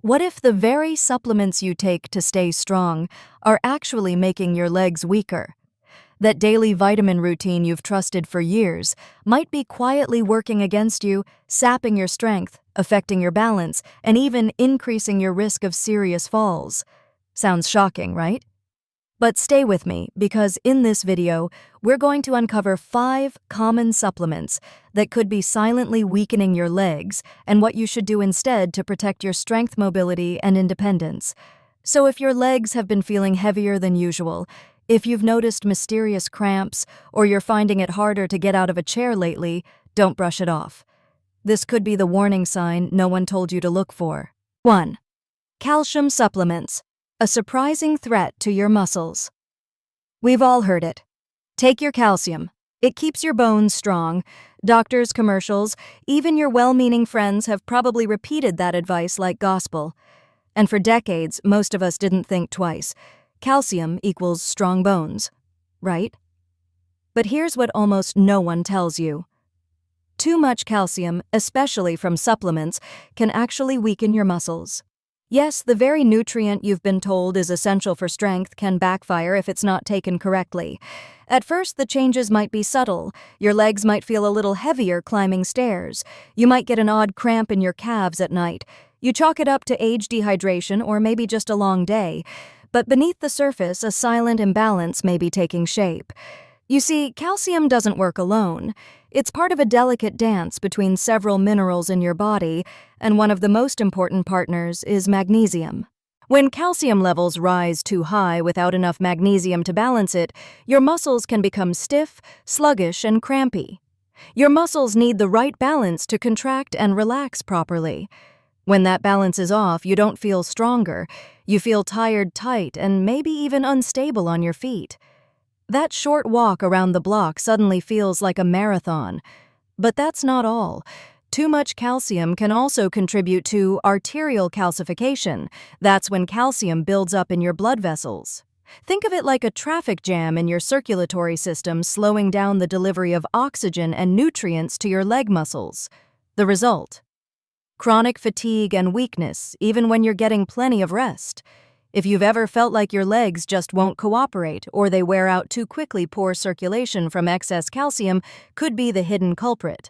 What if the very supplements you take to stay strong are actually making your legs weaker? That daily vitamin routine you've trusted for years might be quietly working against you, sapping your strength, affecting your balance, and even increasing your risk of serious falls. Sounds shocking, right? But stay with me, because in this video, we're going to uncover 5 common supplements that could be silently weakening your legs and what you should do instead to protect your strength, mobility, and independence. So if your legs have been feeling heavier than usual, if you've noticed mysterious cramps, or you're finding it harder to get out of a chair lately, don't brush it off. This could be the warning sign no one told you to look for. 1. Calcium supplements. A surprising threat to your muscles. We've all heard it. Take your calcium. It keeps your bones strong. Doctors, commercials, even your well-meaning friends have probably repeated that advice like gospel. And for decades, most of us didn't think twice. Calcium equals strong bones, right? But here's what almost no one tells you. Too much calcium, especially from supplements, can actually weaken your muscles. Yes, the very nutrient you've been told is essential for strength can backfire if it's not taken correctly. At first, the changes might be subtle. Your legs might feel a little heavier climbing stairs. You might get an odd cramp in your calves at night. You chalk it up to age, dehydration, or maybe just a long day. But beneath the surface, a silent imbalance may be taking shape. You see, calcium doesn't work alone. It's part of a delicate dance between several minerals in your body, and one of the most important partners is magnesium. When calcium levels rise too high without enough magnesium to balance it, your muscles can become stiff, sluggish, and crampy. Your muscles need the right balance to contract and relax properly. When that balance is off, you don't feel stronger. You feel tired, tight, and maybe even unstable on your feet. That short walk around the block suddenly feels like a marathon. But that's not all. Too much calcium can also contribute to arterial calcification. That's when calcium builds up in your blood vessels. Think of it like a traffic jam in your circulatory system, slowing down the delivery of oxygen and nutrients to your leg muscles. The result? Chronic fatigue and weakness, even when you're getting plenty of rest. If you've ever felt like your legs just won't cooperate or they wear out too quickly, poor circulation from excess calcium could be the hidden culprit.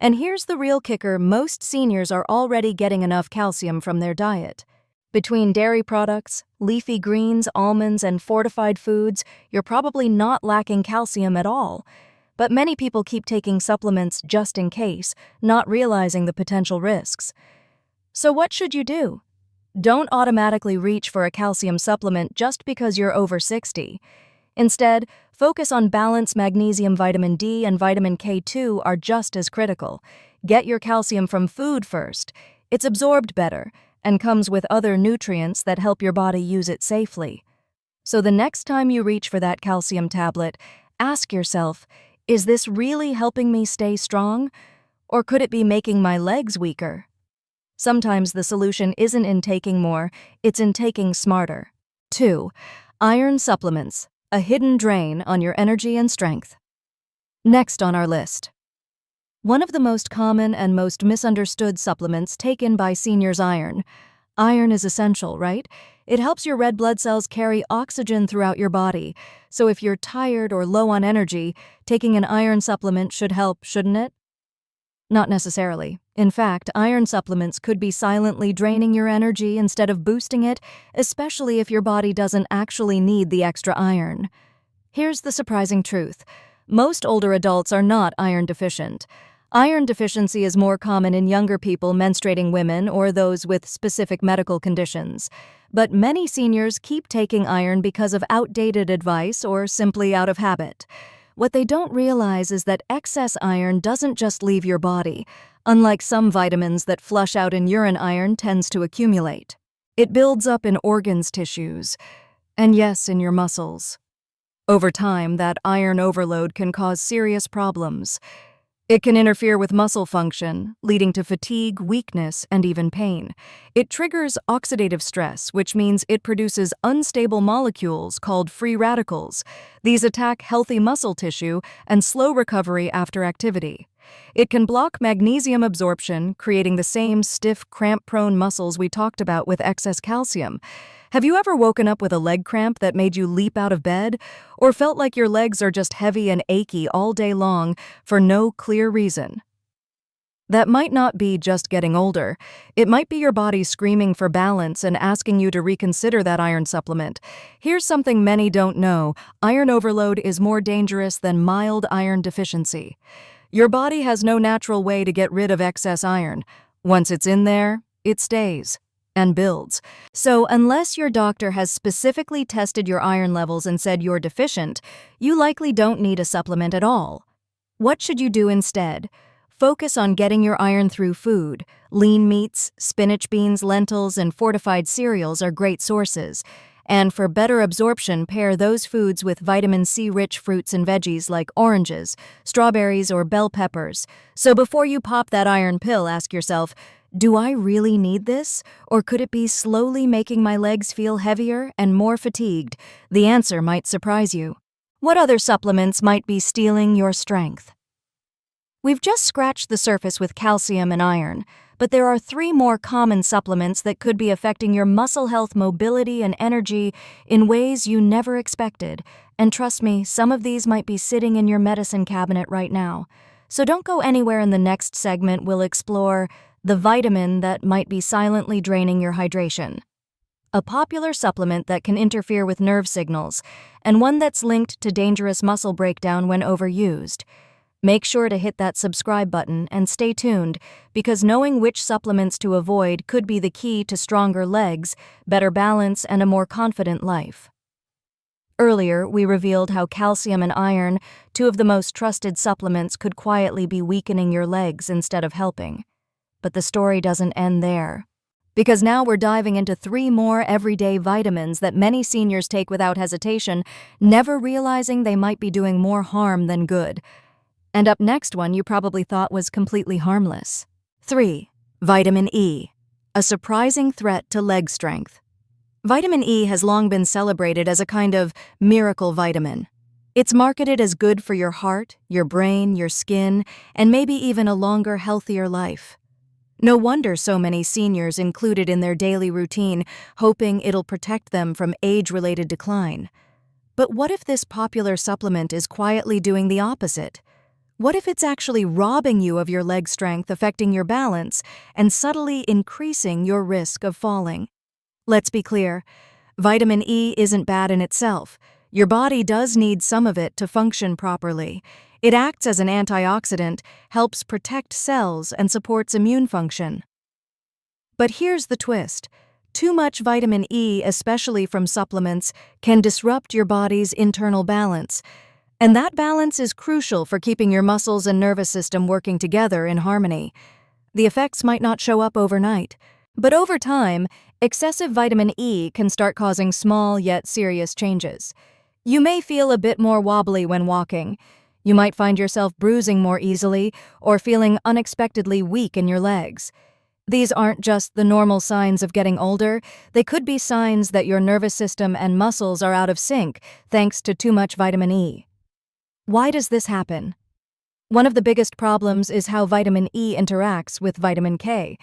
And here's the real kicker: most seniors are already getting enough calcium from their diet. Between dairy products, leafy greens, almonds, and fortified foods, you're probably not lacking calcium at all. But many people keep taking supplements just in case, not realizing the potential risks. So what should you do? Don't automatically reach for a calcium supplement just because you're over 60. Instead, focus on balanced magnesium. Vitamin D and vitamin K2 are just as critical. Get your calcium from food first. It's absorbed better and comes with other nutrients that help your body use it safely. So the next time you reach for that calcium tablet, ask yourself, is this really helping me stay strong? Or could it be making my legs weaker? Sometimes the solution isn't in taking more, it's in taking smarter. 2. Iron supplements, a hidden drain on your energy and strength. Next on our list. One of the most common and most misunderstood supplements taken by seniors: iron. Iron is essential, right? It helps your red blood cells carry oxygen throughout your body. So if you're tired or low on energy, taking an iron supplement should help, shouldn't it? Not necessarily. In fact, iron supplements could be silently draining your energy instead of boosting it, especially if your body doesn't actually need the extra iron. Here's the surprising truth. Most older adults are not iron deficient. Iron deficiency is more common in younger people, menstruating women, or those with specific medical conditions. But many seniors keep taking iron because of outdated advice or simply out of habit. What they don't realize is that excess iron doesn't just leave your body. Unlike some vitamins that flush out in urine, iron tends to accumulate. It builds up in organs, tissues, and yes, in your muscles. Over time, that iron overload can cause serious problems. It can interfere with muscle function, leading to fatigue, weakness, and even pain. It triggers oxidative stress, which means it produces unstable molecules called free radicals. These attack healthy muscle tissue and slow recovery after activity. It can block magnesium absorption, creating the same stiff, cramp-prone muscles we talked about with excess calcium. Have you ever woken up with a leg cramp that made you leap out of bed, or felt like your legs are just heavy and achy all day long for no clear reason? That might not be just getting older. It might be your body screaming for balance and asking you to reconsider that iron supplement. Here's something many don't know. Iron overload is more dangerous than mild iron deficiency. Your body has no natural way to get rid of excess iron. Once it's in there, it stays and builds. So unless your doctor has specifically tested your iron levels and said you're deficient, you likely don't need a supplement at all. What should you do instead? Focus on getting your iron through food. Lean meats, spinach beans, lentils, and fortified cereals are great sources. And for better absorption, pair those foods with vitamin C-rich fruits and veggies like oranges, strawberries, or bell peppers. So before you pop that iron pill, ask yourself, do I really need this? Or could it be slowly making my legs feel heavier and more fatigued? The answer might surprise you. What other supplements might be stealing your strength? We've just scratched the surface with calcium and iron, but there are 3 more common supplements that could be affecting your muscle health, mobility, and energy in ways you never expected. And trust me, some of these might be sitting in your medicine cabinet right now. So don't go anywhere. In the next segment, we'll explore the vitamin that might be silently draining your hydration. A popular supplement that can interfere with nerve signals, and one that's linked to dangerous muscle breakdown when overused. Make sure to hit that subscribe button and stay tuned, because knowing which supplements to avoid could be the key to stronger legs, better balance, and a more confident life. Earlier, we revealed how calcium and iron, 2 of the most trusted supplements, could quietly be weakening your legs instead of helping. But the story doesn't end there. Because now we're diving into 3 more everyday vitamins that many seniors take without hesitation, never realizing they might be doing more harm than good. And up next, one you probably thought was completely harmless. 3. Vitamin E, a surprising threat to leg strength. Vitamin E has long been celebrated as a kind of miracle vitamin. It's marketed as good for your heart, your brain, your skin, and maybe even a longer, healthier life. No wonder so many seniors include it in their daily routine, hoping it'll protect them from age-related decline. But what if this popular supplement is quietly doing the opposite? What if it's actually robbing you of your leg strength, affecting your balance, and subtly increasing your risk of falling? Let's be clear, vitamin E isn't bad in itself. Your body does need some of it to function properly. It acts as an antioxidant, helps protect cells, and supports immune function. But here's the twist. Too much vitamin E, especially from supplements, can disrupt your body's internal balance. And that balance is crucial for keeping your muscles and nervous system working together in harmony. The effects might not show up overnight, but over time, excessive vitamin E can start causing small yet serious changes. You may feel a bit more wobbly when walking. You might find yourself bruising more easily or feeling unexpectedly weak in your legs. These aren't just the normal signs of getting older. They could be signs that your nervous system and muscles are out of sync thanks to too much vitamin E. Why does this happen? One of the biggest problems is how vitamin E interacts with vitamin K.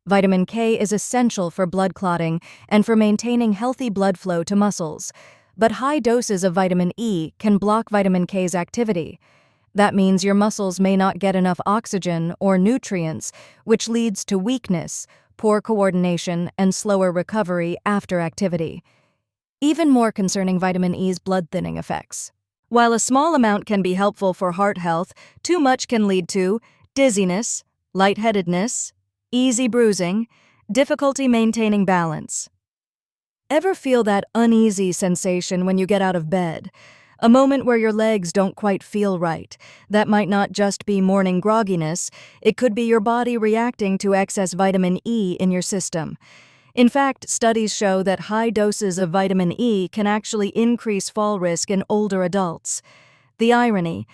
Vitamin K is essential for blood clotting and for maintaining healthy blood flow to muscles. But high doses of vitamin E can block vitamin K's activity. That means your muscles may not get enough oxygen or nutrients, which leads to weakness, poor coordination, and slower recovery after activity. Even more concerning, vitamin E's blood-thinning effects. While a small amount can be helpful for heart health, too much can lead to dizziness, lightheadedness, easy bruising, difficulty maintaining balance. Ever feel that uneasy sensation when you get out of bed? A moment where your legs don't quite feel right. That might not just be morning grogginess, it could be your body reacting to excess vitamin E in your system. In fact, studies show that high doses of vitamin E can actually increase fall risk in older adults. The irony: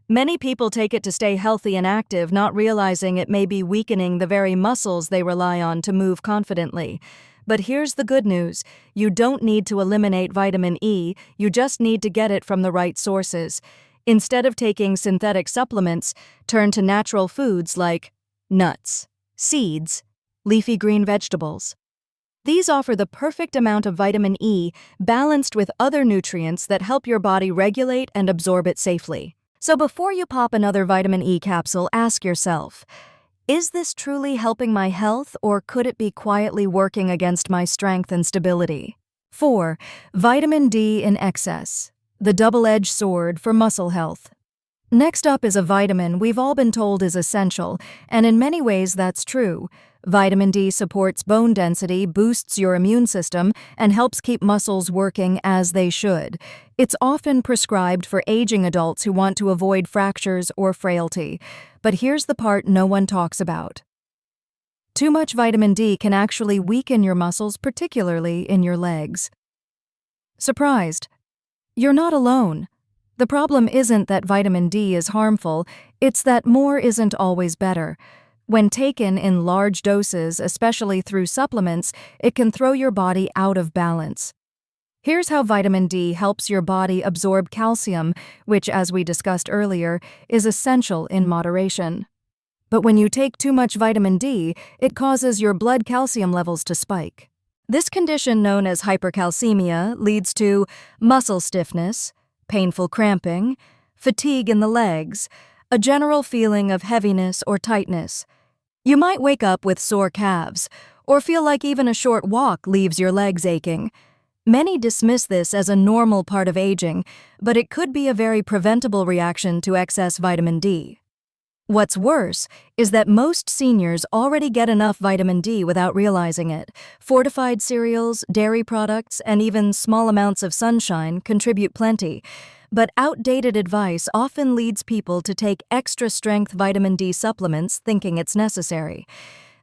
many people take it to stay healthy and active, not realizing it may be weakening the very muscles they rely on to move confidently. But here's the good news. You don't need to eliminate vitamin E, you just need to get it from the right sources. Instead of taking synthetic supplements, turn to natural foods like nuts, seeds, leafy green vegetables. These offer the perfect amount of vitamin E balanced with other nutrients that help your body regulate and absorb it safely. So before you pop another vitamin E capsule, ask yourself, is this truly helping my health, or could it be quietly working against my strength and stability? 4. Vitamin D in excess, the double-edged sword for muscle health. Next up is a vitamin we've all been told is essential, and in many ways that's true. Vitamin D supports bone density, boosts your immune system, and helps keep muscles working as they should. It's often prescribed for aging adults who want to avoid fractures or frailty. But here's the part no one talks about. Too much vitamin D can actually weaken your muscles, particularly in your legs. Surprised? You're not alone. The problem isn't that vitamin D is harmful, it's that more isn't always better. When taken in large doses, especially through supplements, it can throw your body out of balance. Here's how vitamin D helps your body absorb calcium, which, as we discussed earlier, is essential in moderation. But when you take too much vitamin D, it causes your blood calcium levels to spike. This condition, known as hypercalcemia, leads to muscle stiffness, painful cramping, fatigue in the legs, a general feeling of heaviness or tightness. You might wake up with sore calves, or feel like even a short walk leaves your legs aching. Many dismiss this as a normal part of aging, but it could be a very preventable reaction to excess vitamin D. What's worse is that most seniors already get enough vitamin D without realizing it. Fortified cereals, dairy products, and even small amounts of sunshine contribute plenty. But outdated advice often leads people to take extra-strength vitamin D supplements thinking it's necessary.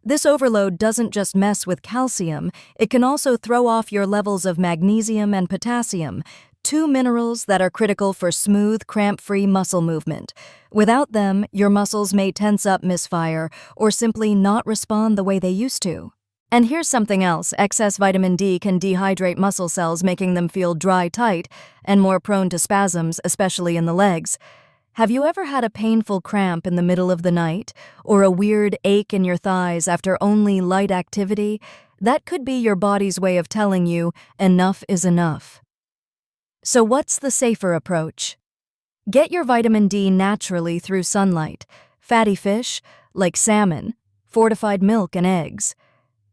This overload doesn't just mess with calcium, it can also throw off your levels of magnesium and potassium, two minerals that are critical for smooth, cramp-free muscle movement. Without them, your muscles may tense up, misfire, or simply not respond the way they used to. And here's something else: excess vitamin D can dehydrate muscle cells, making them feel dry, tight, and more prone to spasms, especially in the legs. Have you ever had a painful cramp in the middle of the night, or a weird ache in your thighs after only light activity? That could be your body's way of telling you enough is enough. So what's the safer approach? Get your vitamin D naturally through sunlight, fatty fish like salmon, fortified milk, and eggs.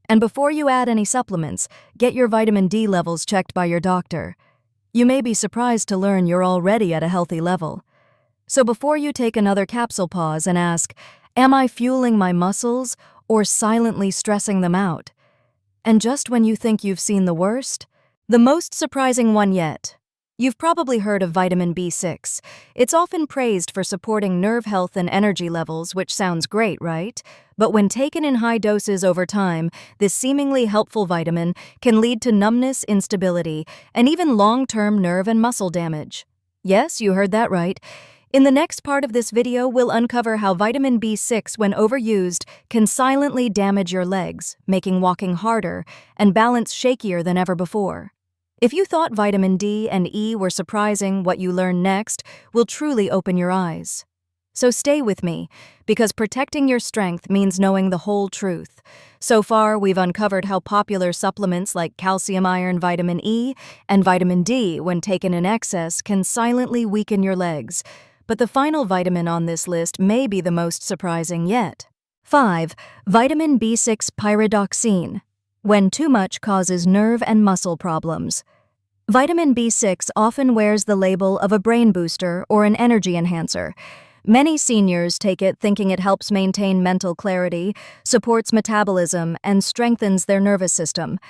And before you add any supplements, get your vitamin D levels checked by your doctor. You may be surprised to learn you're already at a healthy level. So before you take another capsule, pause and ask, am I fueling my muscles or silently stressing them out? And just when you think you've seen the worst, the most surprising one yet. You've probably heard of vitamin B6. It's often praised for supporting nerve health and energy levels, which sounds great, right? But when taken in high doses over time, this seemingly helpful vitamin can lead to numbness, instability, and even long-term nerve and muscle damage. Yes, you heard that right. In the next part of this video, we'll uncover how vitamin B6, when overused, can silently damage your legs, making walking harder and balance shakier than ever before. If you thought vitamin D and E were surprising, what you learn next will truly open your eyes. So stay with me, because protecting your strength means knowing the whole truth. So far, we've uncovered how popular supplements like calcium, iron, vitamin E, and vitamin D, when taken in excess, can silently weaken your legs. But the final vitamin on this list may be the most surprising yet. 5. Vitamin B6 pyridoxine, when too much causes nerve and muscle problems. Vitamin B6 often wears the label of a brain booster or an energy enhancer. Many seniors take it thinking it helps maintain mental clarity, supports metabolism, and strengthens their nervous system.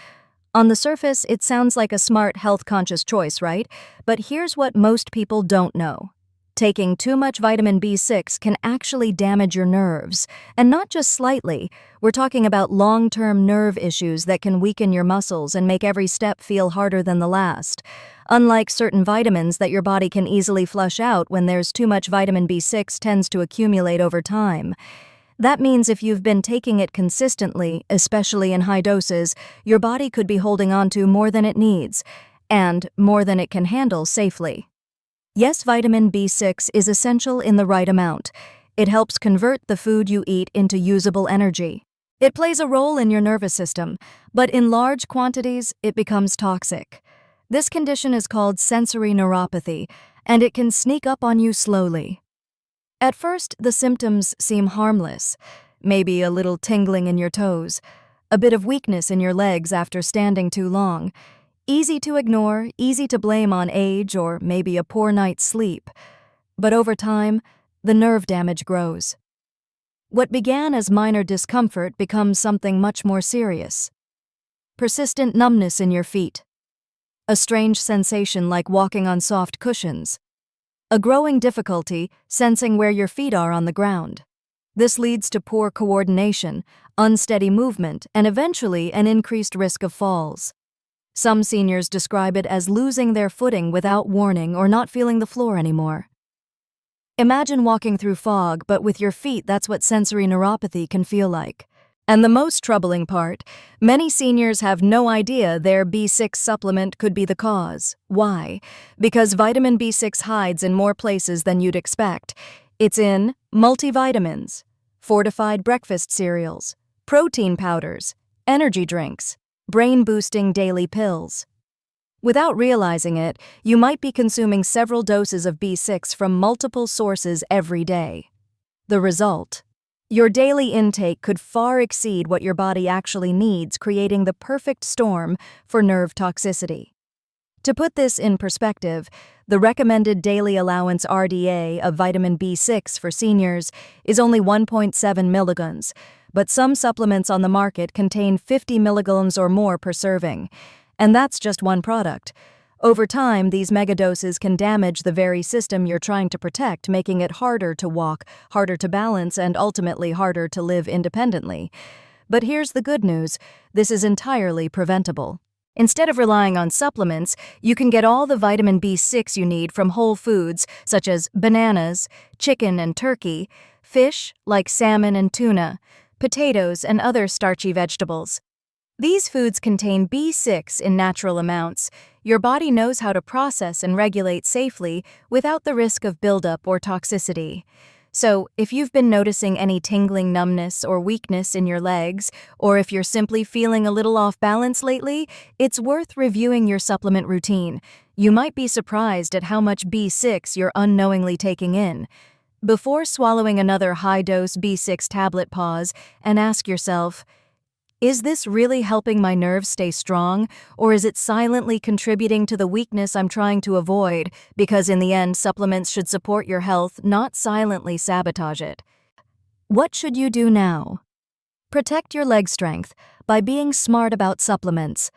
On the surface, it sounds like a smart, health-conscious choice, right? But here's what most people don't know. Taking too much vitamin B6 can actually damage your nerves, and not just slightly. We're talking about long-term nerve issues that can weaken your muscles and make every step feel harder than the last. Unlike certain vitamins that your body can easily flush out, when there's too much vitamin B6 tends to accumulate over time. That means if you've been taking it consistently, especially in high doses, your body could be holding on to more than it needs, and more than it can handle safely. Yes, vitamin B6 is essential in the right amount. It helps convert the food you eat into usable energy. It plays a role in your nervous system, but in large quantities, it becomes toxic. This condition is called sensory neuropathy, and it can sneak up on you slowly. At first, the symptoms seem harmless. Maybe a little tingling in your toes, a bit of weakness in your legs after standing too long. Easy to ignore, easy to blame on age or maybe a poor night's sleep. But over time, the nerve damage grows. What began as minor discomfort becomes something much more serious. Persistent numbness in your feet. A strange sensation like walking on soft cushions. A growing difficulty sensing where your feet are on the ground. This leads to poor coordination, unsteady movement, and eventually an increased risk of falls. Some seniors describe it as losing their footing without warning or not feeling the floor anymore. Imagine walking through fog, but with your feet, that's what sensory neuropathy can feel like. And the most troubling part, many seniors have no idea their B6 supplement could be the cause. Why? Because vitamin B6 hides in more places than you'd expect. It's in multivitamins, fortified breakfast cereals, protein powders, energy drinks, brain-boosting daily pills. Without realizing it, you might be consuming several doses of B6 from multiple sources every day. The result? Your daily intake could far exceed what your body actually needs, creating the perfect storm for nerve toxicity. To put this in perspective, the recommended daily allowance RDA of vitamin B6 for seniors is only 1.7 milligrams, but some supplements on the market contain 50 milligrams or more per serving. And that's just one product. Over time, these megadoses can damage the very system you're trying to protect, making it harder to walk, harder to balance, and ultimately harder to live independently. But here's the good news: this is entirely preventable. Instead of relying on supplements, you can get all the vitamin B6 you need from whole foods such as bananas, chicken and turkey, fish like salmon and tuna, potatoes and other starchy vegetables. These foods contain B6 in natural amounts. Your body knows how to process and regulate safely without the risk of buildup or toxicity. So, if you've been noticing any tingling, numbness, or weakness in your legs, or if you're simply feeling a little off balance lately, it's worth reviewing your supplement routine. You might be surprised at how much B6 you're unknowingly taking in. Before swallowing another high-dose B6 tablet, pause and ask yourself, is this really helping my nerves stay strong, or is it silently contributing to the weakness I'm trying to avoid? Because in the end, supplements should support your health, not silently sabotage it. What should you do now? Protect your leg strength by being smart about supplements.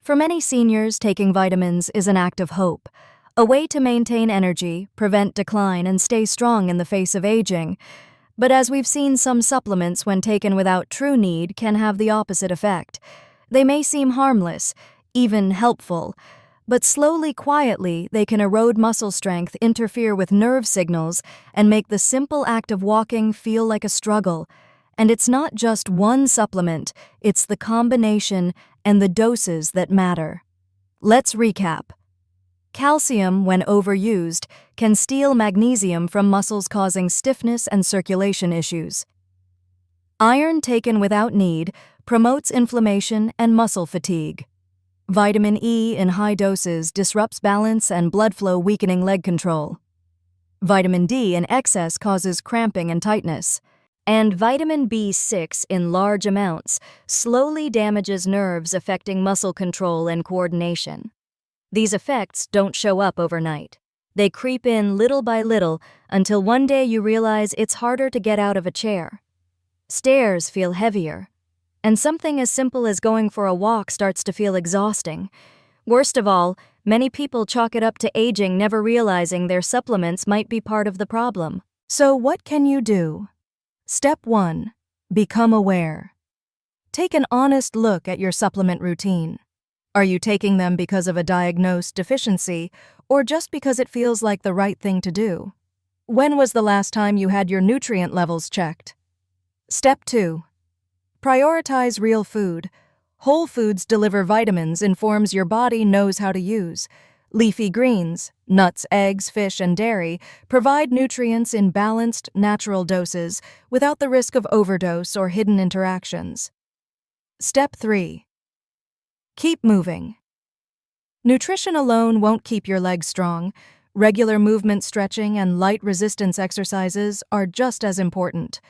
For many seniors, taking vitamins is an act of hope, a way to maintain energy, prevent decline, and stay strong in the face of aging. But as we've seen, some supplements, when taken without true need, can have the opposite effect. They may seem harmless, even helpful, but slowly, quietly, they can erode muscle strength, interfere with nerve signals, and make the simple act of walking feel like a struggle. And it's not just one supplement, it's the combination and the doses that matter. Let's recap. Calcium, when overused, can steal magnesium from muscles, causing stiffness and circulation issues. Iron taken without need promotes inflammation and muscle fatigue. Vitamin E in high doses disrupts balance and blood flow, weakening leg control. Vitamin D in excess causes cramping and tightness. And vitamin B6 in large amounts slowly damages nerves, affecting muscle control and coordination. These effects don't show up overnight. They creep in little by little until one day you realize it's harder to get out of a chair. Stairs feel heavier, and something as simple as going for a walk starts to feel exhausting. Worst of all, many people chalk it up to aging, never realizing their supplements might be part of the problem. So what can you do? Step 1. Become aware. Take an honest look at your supplement routine. Are you taking them because of a diagnosed deficiency, or just because it feels like the right thing to do? When was the last time you had your nutrient levels checked? Step 2. Prioritize real food. Whole foods deliver vitamins, informs your body knows how to use. Leafy greens, nuts, eggs, fish, and dairy provide nutrients in balanced, natural doses without the risk of overdose or hidden interactions. Step 3. Keep moving. Nutrition alone won't keep your legs strong. Regular movement, stretching, and light resistance exercises are just as important.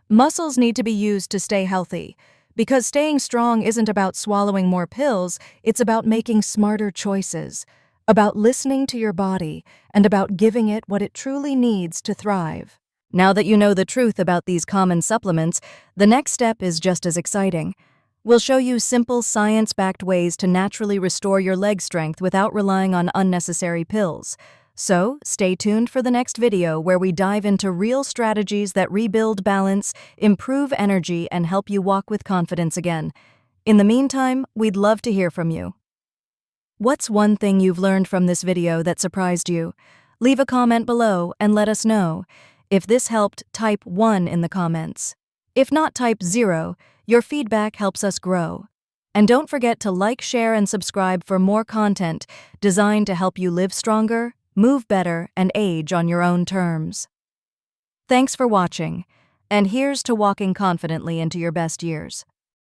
Muscles need to be used to stay healthy, because staying strong isn't about swallowing more pills, it's about making smarter choices, about listening to your body, and about giving it what it truly needs to thrive. Now that you know the truth about these common supplements, the next step is just as exciting. We'll show you simple, science-backed ways to naturally restore your leg strength without relying on unnecessary pills. So, stay tuned for the next video where we dive into real strategies that rebuild balance, improve energy, and help you walk with confidence again. In the meantime, we'd love to hear from you. What's one thing you've learned from this video that surprised you? Leave a comment below and let us know. If this helped, type 1 in the comments. If not, type 0. Your feedback helps us grow. And don't forget to like, share, and subscribe for more content designed to help you live stronger, move better, and age on your own terms. Thanks for watching, and here's to walking confidently into your best years.